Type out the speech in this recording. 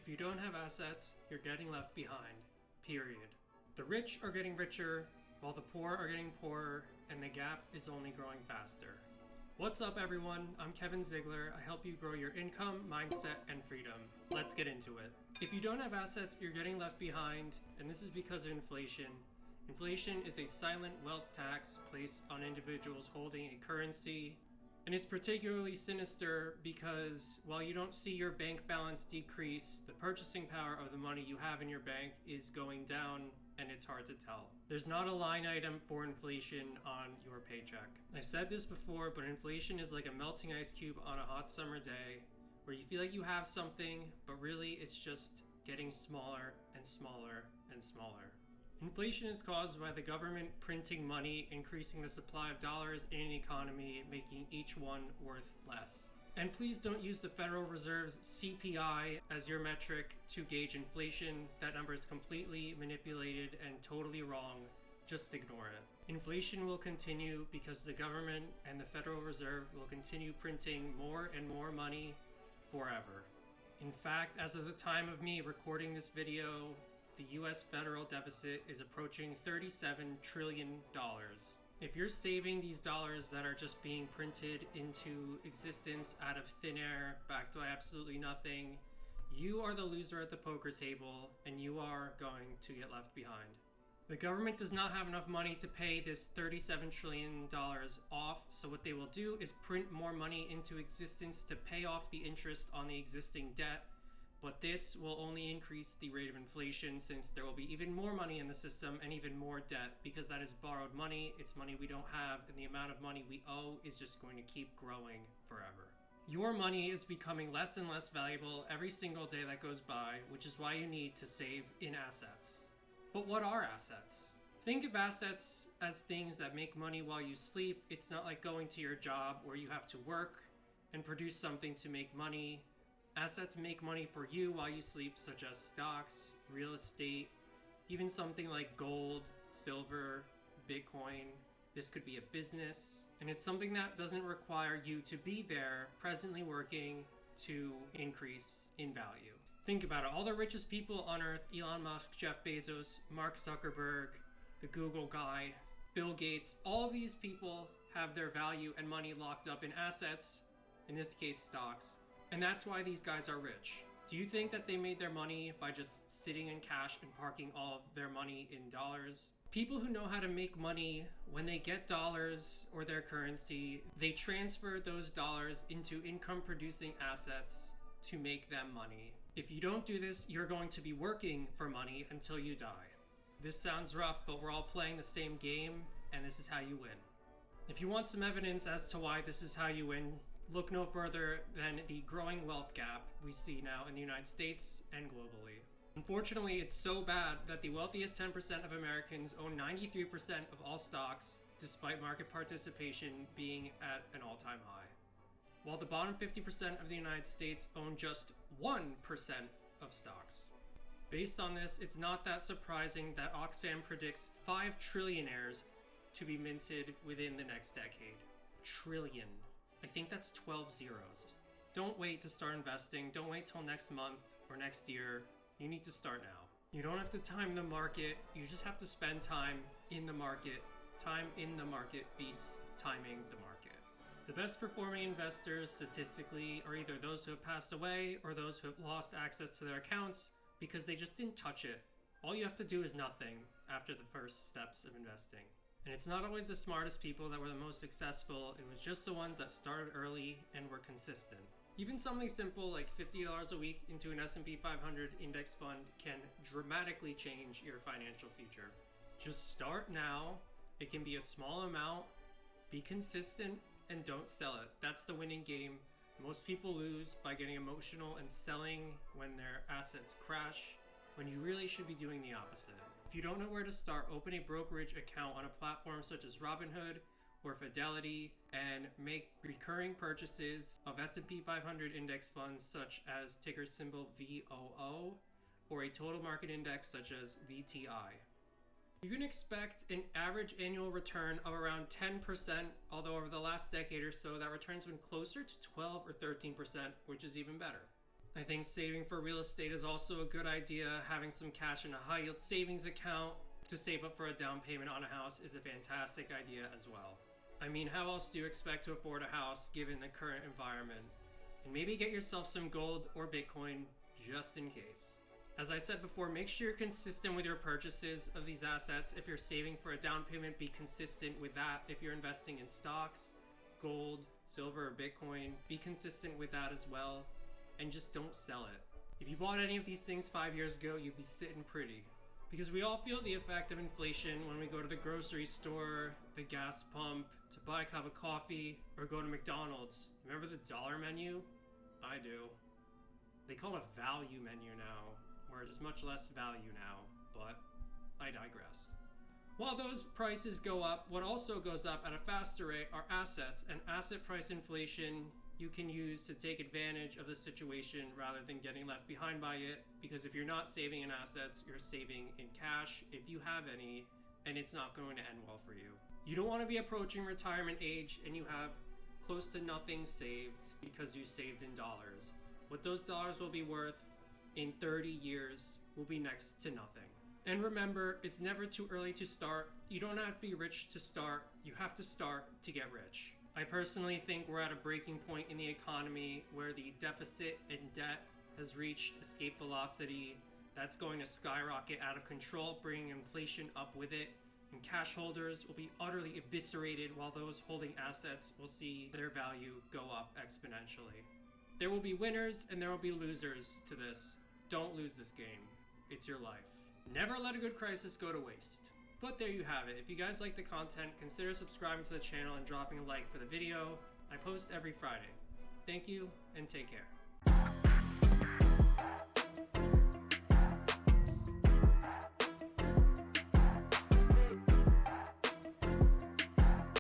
If you don't have assets, you're getting left behind. Period. The rich are getting richer, while the poor are getting poorer, and the gap is only growing faster. What's up, everyone? I'm Kevin Ziegler. I help you grow your income, mindset, and freedom. Let's get into it. If you don't have assets, you're getting left behind, and this is because of inflation. Inflation is a silent wealth tax placed on individuals holding a currency. And it's particularly sinister because while you don't see your bank balance decrease, the purchasing power of the money you have in your bank is going down, and it's hard to tell. There's not a line item for inflation on your paycheck. I've said this before, but inflation is like a melting ice cube on a hot summer day where you feel like you have something, but really it's just getting smaller and smaller and smaller. Inflation is caused by the government printing money, increasing the supply of dollars in an economy, making each one worth less. And please don't use the Federal Reserve's CPI as your metric to gauge inflation. That number is completely manipulated and totally wrong. Just ignore it. Inflation will continue because the government and the Federal Reserve will continue printing more and more money forever. In fact, as of the time of me recording this video, the US federal deficit is approaching $37 trillion. If you're saving these dollars that are just being printed into existence out of thin air, backed by absolutely nothing, you are the loser at the poker table, and you are going to get left behind. The government does not have enough money to pay this $37 trillion off, so what they will do is print more money into existence to pay off the interest on the existing debt. But this will only increase the rate of inflation since there will be even more money in the system and even more debt because that is borrowed money. It's money we don't have, and the amount of money we owe is just going to keep growing forever. Your money is becoming less and less valuable every single day that goes by, which is why you need to save in assets. But what are assets? Think of assets as things that make money while you sleep. It's not like going to your job where you have to work and produce something to make money. Assets make money for you while you sleep, such as stocks, real estate, even something like gold, silver, Bitcoin. This could be a business, and it's something that doesn't require you to be there presently working to increase in value. Think about it. All the richest people on earth, Elon Musk, Jeff Bezos, Mark Zuckerberg, the Google guy, Bill Gates, all of these people have their value and money locked up in assets, in this case stocks. And that's why these guys are rich. Do you think that they made their money by just sitting in cash and parking all of their money in dollars? People who know how to make money, when they get dollars or their currency, they transfer those dollars into income producing assets to make them money. If you don't do this, you're going to be working for money until you die. This sounds rough, but we're all playing the same game, and this is how you win. If you want some evidence as to why this is how you win, look no further than the growing wealth gap we see now in the United States and globally. Unfortunately, it's so bad that the wealthiest 10% of Americans own 93% of all stocks, despite market participation being at an all-time high. While the bottom 50% of the United States own just 1% of stocks. Based on this, it's not that surprising that Oxfam predicts 5 trillionaires to be minted within the next decade. Trillion. I think that's 12 zeros. Don't wait to start investing. Don't wait till next month or next year. You need to start now. You don't have to time the market. You just have to spend time in the market. Time in the market beats timing the market. The best performing investors statistically are either those who have passed away or those who have lost access to their accounts because they just didn't touch it. All you have to do is nothing after the first steps of investing. And it's not always the smartest people that were the most successful. It was just the ones that started early and were consistent. Even something simple like $50 a week into an S&P 500 index fund can dramatically change your financial future. Just start now. It can be a small amount. Be consistent and don't sell it. That's the winning game. Most people lose by getting emotional and selling when their assets crash, when you really should be doing the opposite. If you don't know where to start, open a brokerage account on a platform such as Robinhood or Fidelity and make recurring purchases of S&P 500 index funds such as ticker symbol VOO or a total market index such as VTI. You can expect an average annual return of around 10%, although over the last decade or so, that return's been closer to 12 or 13%, which is even better. I think saving for real estate is also a good idea. Having some cash in a high yield savings account to save up for a down payment on a house is a fantastic idea as well. I mean, how else do you expect to afford a house given the current environment? And maybe get yourself some gold or Bitcoin just in case. As I said before, make sure you're consistent with your purchases of these assets. If you're saving for a down payment, be consistent with that. If you're investing in stocks, gold, silver, or Bitcoin, be consistent with that as well. And just don't sell it. If you bought any of these things 5 years ago, you'd be sitting pretty. Because we all feel the effect of inflation when we go to the grocery store, the gas pump, to buy a cup of coffee, or go to McDonald's. Remember the dollar menu? I do. They call it a value menu now, where there's much less value now, but I digress. While those prices go up, what also goes up at a faster rate are assets, and asset price inflation you can use to take advantage of the situation rather than getting left behind by it, because if you're not saving in assets, you're saving in cash if you have any, and it's not going to end well for you. You don't want to be approaching retirement age and you have close to nothing saved because you saved in dollars. What those dollars will be worth in 30 years will be next to nothing. And remember, it's never too early to start. You don't have to be rich to start. You have to start to get rich. I personally think we're at a breaking point in the economy where the deficit and debt has reached escape velocity. That's going to skyrocket out of control, bringing inflation up with it. And cash holders will be utterly eviscerated while those holding assets will see their value go up exponentially. There will be winners and there will be losers to this. Don't lose this game. It's your life. Never let a good crisis go to waste. But there you have it. If you guys like the content, consider subscribing to the channel and dropping a like for the video. I post every Friday. Thank you and take care.